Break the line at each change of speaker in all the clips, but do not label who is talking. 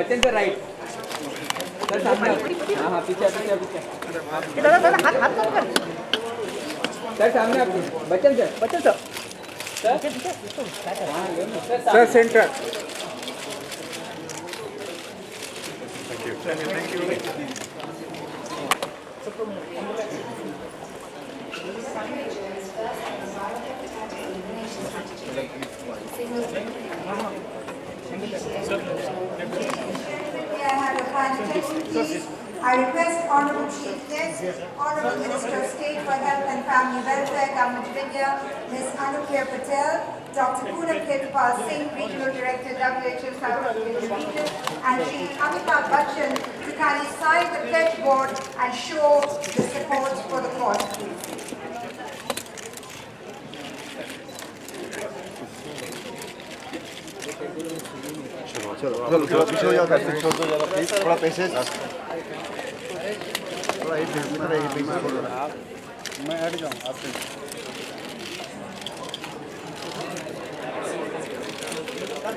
Bachchan sir right sir सामने हाँ हाँ पीछे पीछे पीछे सर सामने आपके Bachchan sir sir centre
Thank you.
I request Honourable Chief Guest, Honourable Minister of State for Health and Family Welfare, Government of India, Ms. Anupriya Patel, Dr. Poonam Ketpal Singh, Regional Director, WHO South Indian Region, and Shri Amitabh Bachchan to kindly sign the pledge board and show the support for the cause, please.
चलो पीछे हो जाओ छोड़ दो ज़्यादा please थोड़ा पैसे थोड़ा एक मिनट छोड़ दो मैं हट जाऊँ आपसे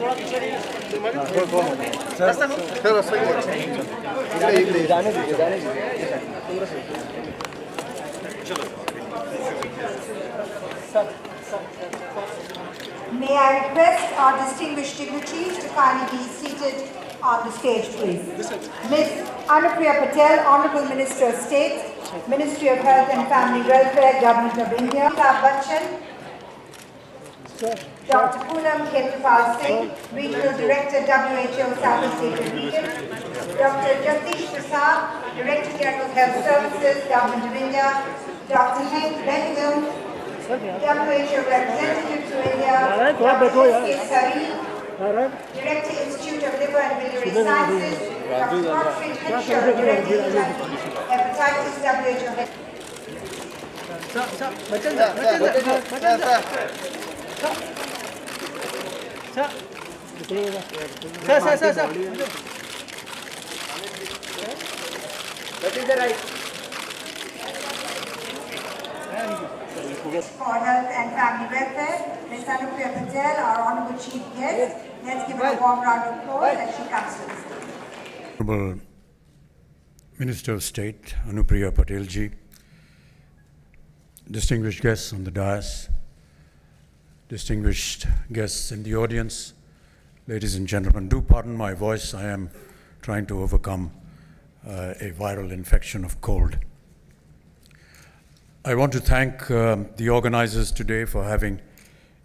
थोड़ा पीछे सर सही जाने दीजिए
May I request our distinguished dignitaries to kindly be seated on the stage, please. Ms. Anupriya Patel, Honourable Minister of State, Ministry of Health and Family Welfare, Government of India. Amitabh Bachchan, Dr. Poonam Ketpal Singh, Regional Director, WHO South Asian Region. Dr. Jagdish Prasad, Director General Health Services, Government of India. Dr. Hank Benham, WHO Representative to India, Dr. S.K. Sari, Director Institute of Liver and Biliary Sciences, Dr. Gottfried Henscher, Director Hepatitis WHO.
That is the right.
For Health and Family Welfare, Ms. Anupriya Patel, our Honourable Chief Guest. Let's give her a warm round of applause as she comes to the stage.
Honourable Minister of State, Anupriya Patel ji, distinguished guests on the dais, distinguished guests in the audience, ladies and gentlemen, do pardon my voice, I am trying to overcome a viral infection of cold. I want to thank the organizers today for having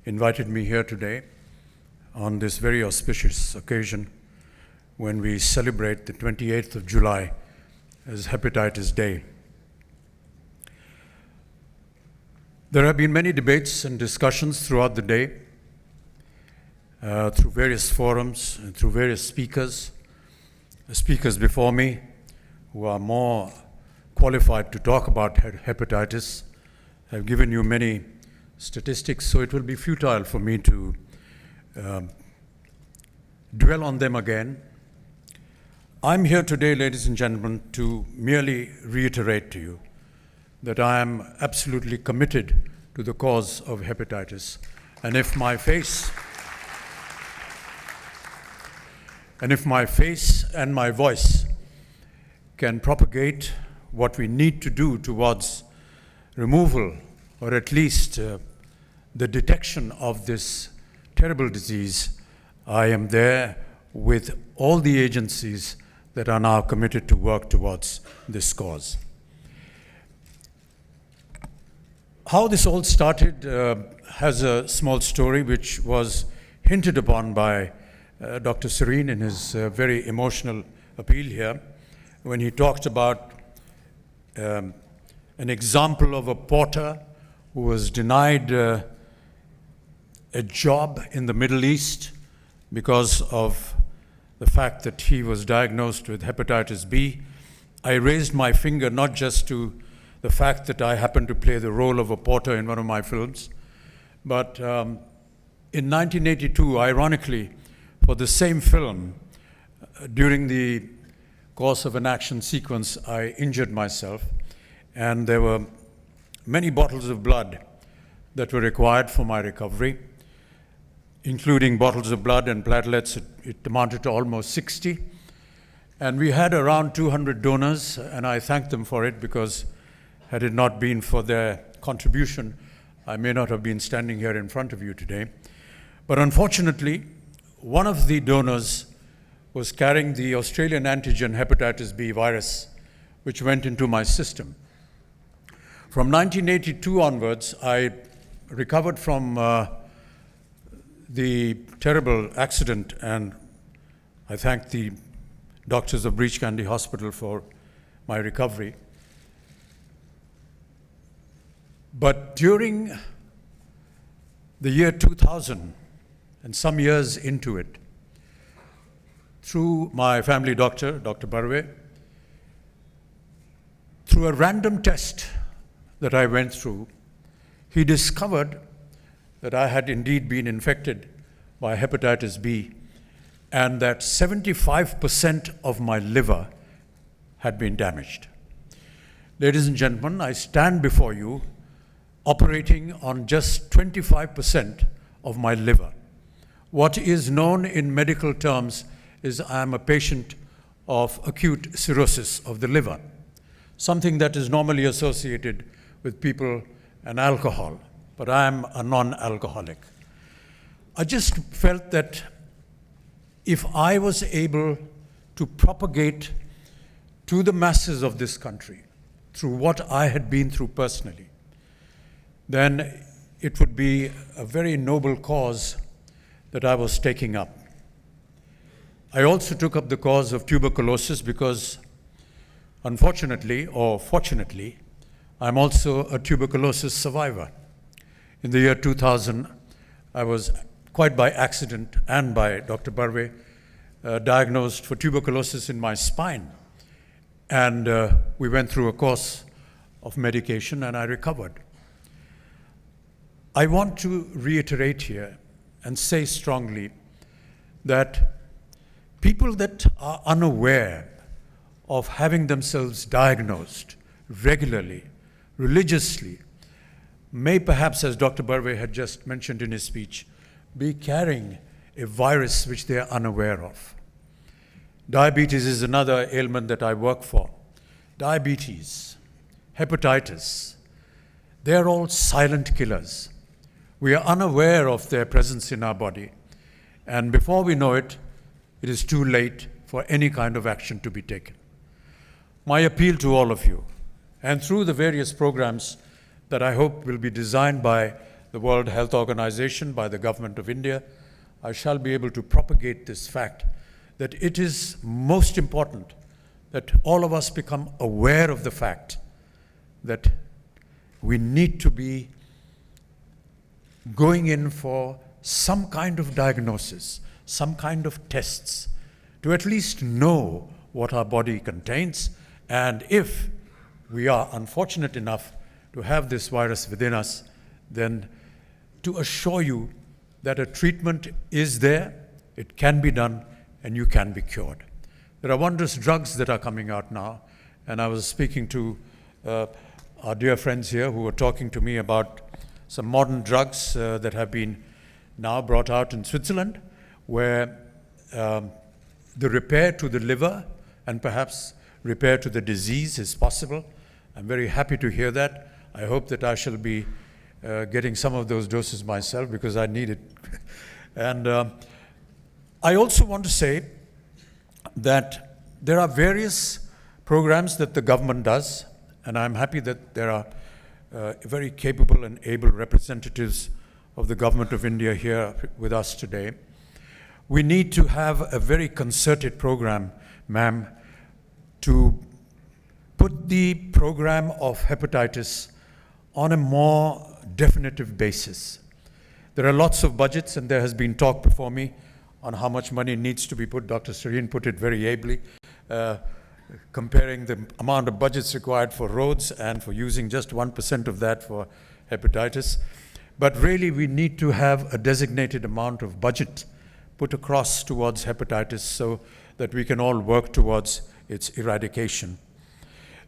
invited me here today on this very auspicious occasion when we celebrate the 28th of July as Hepatitis Day. There have been many debates and discussions throughout the day, through various forums and through various speakers. The speakers before me who are more qualified to talk about hepatitis have given you many statistics, so it will be futile for me to dwell on them again. I'm here today, ladies and gentlemen, to merely reiterate to you that I am absolutely committed to the cause of hepatitis. And if my face and my voice can propagate what we need to do towards removal, or at least the detection of this terrible disease, I am there with all the agencies that are now committed to work towards this cause. How this all started has a small story which was hinted upon by Dr. Serene in his very emotional appeal here, when he talked about an example of a porter who was denied a job in the Middle East because of the fact that he was diagnosed with hepatitis B. I raised my finger not just to the fact that I happened to play the role of a porter in one of my films, but in 1982, ironically, for the same film, during the course of an action sequence, I injured myself, and there were many bottles of blood that were required for my recovery, including bottles of blood and platelets. It amounted to almost 60. And we had around 200 donors, and I thank them for it, because had it not been for their contribution, I may not have been standing here in front of you today. But unfortunately, one of the donors was carrying the Australian antigen hepatitis B virus, which went into my system. From 1982 onwards, I recovered from the terrible accident, and I thank the doctors of Breach Candy Hospital for my recovery. But during the year 2000, and some years into it, through my family doctor, Dr. Barve, through a random test that I went through, he discovered that I had indeed been infected by hepatitis B, and that 75% of my liver had been damaged. Ladies and gentlemen, I stand before you operating on just 25% of my liver. What is known in medical terms is I am a patient of acute cirrhosis of the liver, something that is normally associated with people and alcohol, but I am a non-alcoholic. I just felt that if I was able to propagate to the masses of this country through what I had been through personally, then it would be a very noble cause that I was taking up. I also took up the cause of tuberculosis because, unfortunately or fortunately, I'm also a tuberculosis survivor. In the year 2000, I was, quite by accident and by Dr. Barve, diagnosed for tuberculosis in my spine. And we went through a course of medication and I recovered. I want to reiterate here and say strongly that people that are unaware of having themselves diagnosed regularly, religiously, may perhaps, as Dr. Barve had just mentioned in his speech, be carrying a virus which they are unaware of. Diabetes is another ailment that I work for. Diabetes, hepatitis, they are all silent killers. We are unaware of their presence in our body. And before we know it, it is too late for any kind of action to be taken. My appeal to all of you, and through the various programs that I hope will be designed by the World Health Organization, by the Government of India, I shall be able to propagate this fact that it is most important that all of us become aware of the fact that we need to be going in for some kind of diagnosis, some kind of tests, to at least know what our body contains, and if we are unfortunate enough to have this virus within us, then to assure you that a treatment is there, it can be done, and you can be cured. There are wondrous drugs that are coming out now, and I was speaking to our dear friends here who were talking to me about some modern drugs that have been now brought out in Switzerland, where the repair to the liver and perhaps repair to the disease is possible. I'm very happy to hear that. I hope that I shall be getting some of those doses myself because I need it. And I also want to say that there are various programs that the government does, and I'm happy that there are very capable and able representatives of the Government of India here with us today. We need to have a very concerted program, ma'am, to put the program of hepatitis on a more definitive basis. There are lots of budgets, and there has been talk before me on how much money needs to be put. Dr. Serene put it very ably, comparing the amount of budgets required for roads and for using just 1% of that for hepatitis. But really, we need to have a designated amount of budget put across towards hepatitis so that we can all work towards its eradication.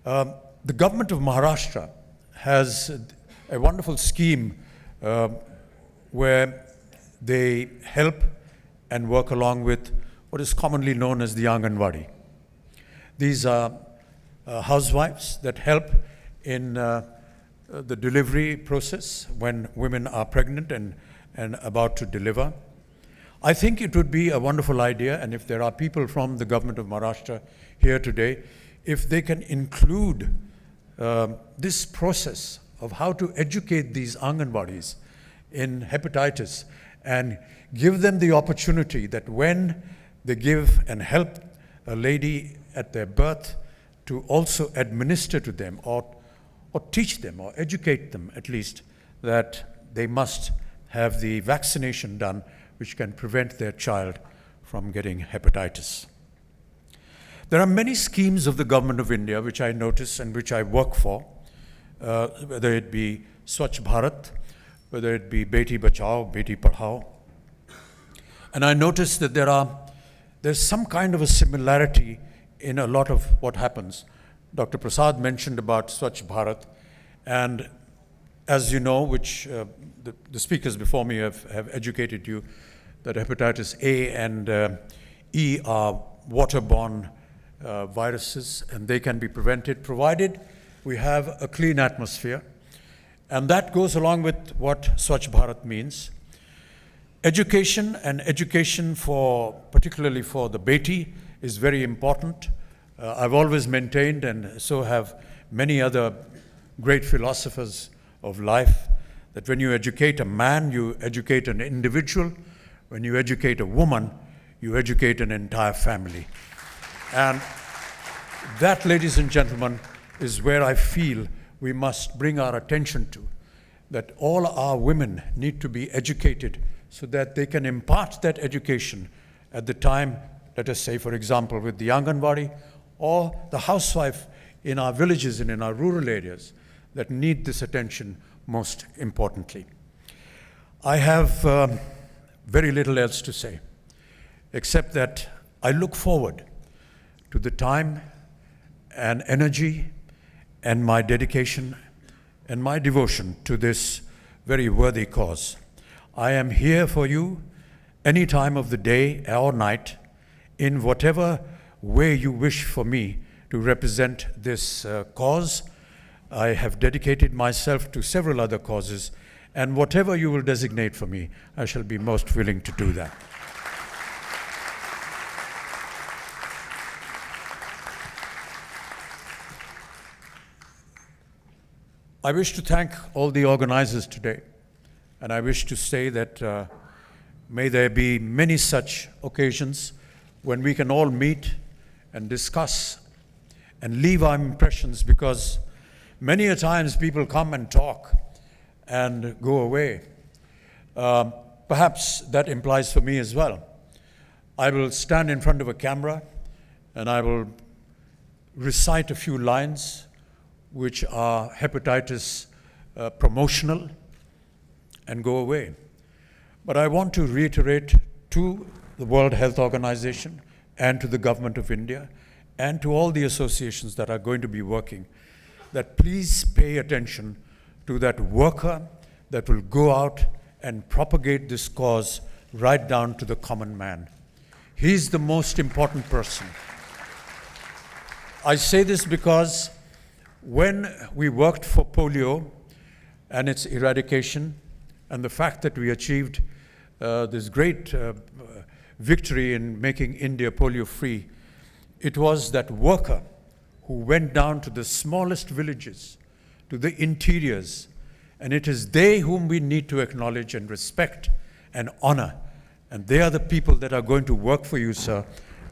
The government of Maharashtra has a wonderful scheme where they help and work along with what is commonly known as the Anganwadi. These are housewives that help in the delivery process when women are pregnant and about to deliver. I think it would be a wonderful idea, and if there are people from the government of Maharashtra here today, if they can include this process of how to educate these Anganwadis in hepatitis and give them the opportunity that when they give and help a lady at their birth, to also administer to them or teach them or educate them at least that they must have the vaccination done which can prevent their child from getting hepatitis. There are many schemes of the government of India which I notice and which I work for, whether it be Swachh Bharat, whether it be Beti Bachao, Beti Padhao. And I notice that there's some kind of a similarity in a lot of what happens. Dr. Prasad mentioned about Swachh Bharat, and as you know, which the speakers before me have educated you, that hepatitis A and E are waterborne viruses, and they can be prevented provided we have a clean atmosphere. And that goes along with what Swachh Bharat means. Education, and education particularly for the Beti, is very important. I've always maintained, and so have many other great philosophers of life, that when you educate a man, you educate an individual. When you educate a woman, you educate an entire family. And that, ladies and gentlemen, is where I feel we must bring our attention to, that all our women need to be educated so that they can impart that education at the time, let us say, for example, with the Anganwadi or the housewife in our villages and in our rural areas that need this attention most importantly. I have very little else to say, except that I look forward to the time and energy and my dedication and my devotion to this very worthy cause. I am here for you any time of the day or night, in whatever way you wish for me to represent this cause. I have dedicated myself to several other causes, and whatever you will designate for me, I shall be most willing to do that. I wish to thank all the organizers today, and I wish to say that may there be many such occasions when we can all meet and discuss and leave our impressions, because many a times people come and talk and go away. Perhaps that implies for me as well. I will stand in front of a camera and I will recite a few lines which are hepatitis promotional and go away. But I want to reiterate to the World Health Organization and to the Government of India and to all the associations that are going to be working, that please pay attention to that worker that will go out and propagate this cause right down to the common man. He's the most important person. I say this because when we worked for polio and its eradication, and the fact that we achieved this great victory in making India polio-free, it was that worker who went down to the smallest villages, to the interiors, and it is they whom we need to acknowledge and respect and honor. And they are the people that are going to work for you, sir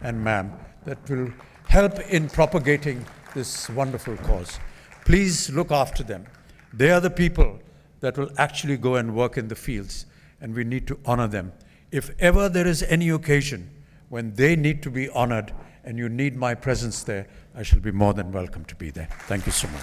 and ma'am, that will help in propagating this wonderful cause. Please look after them. They are the people that will actually go and work in the fields, and we need to honor them. If ever there is any occasion when they need to be honored and you need my presence there, I shall be more than welcome to be there. Thank you so much.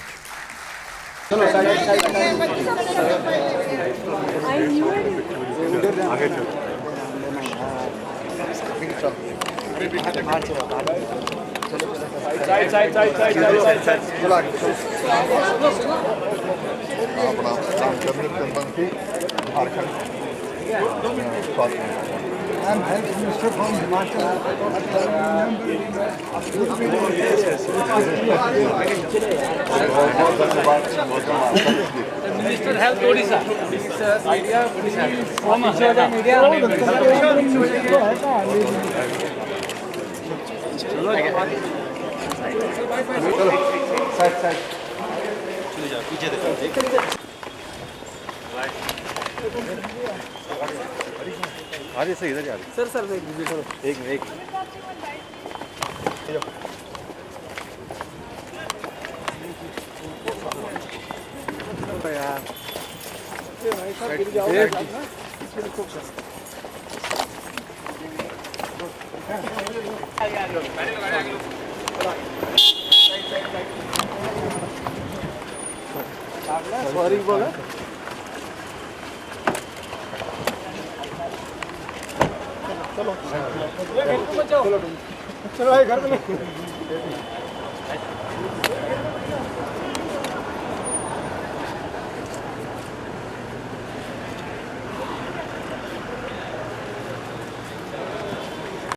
अपना काम करने के बाद झारखंड स्वास्थ्य
am Health Minister from Himachal.
Minister Health Odisha. This idea Odisha. Media.
आ रही सही इधर ही आ रही
Sir, sir,
एक मिनट
सॉरी बोला चलो चलो भाई घर में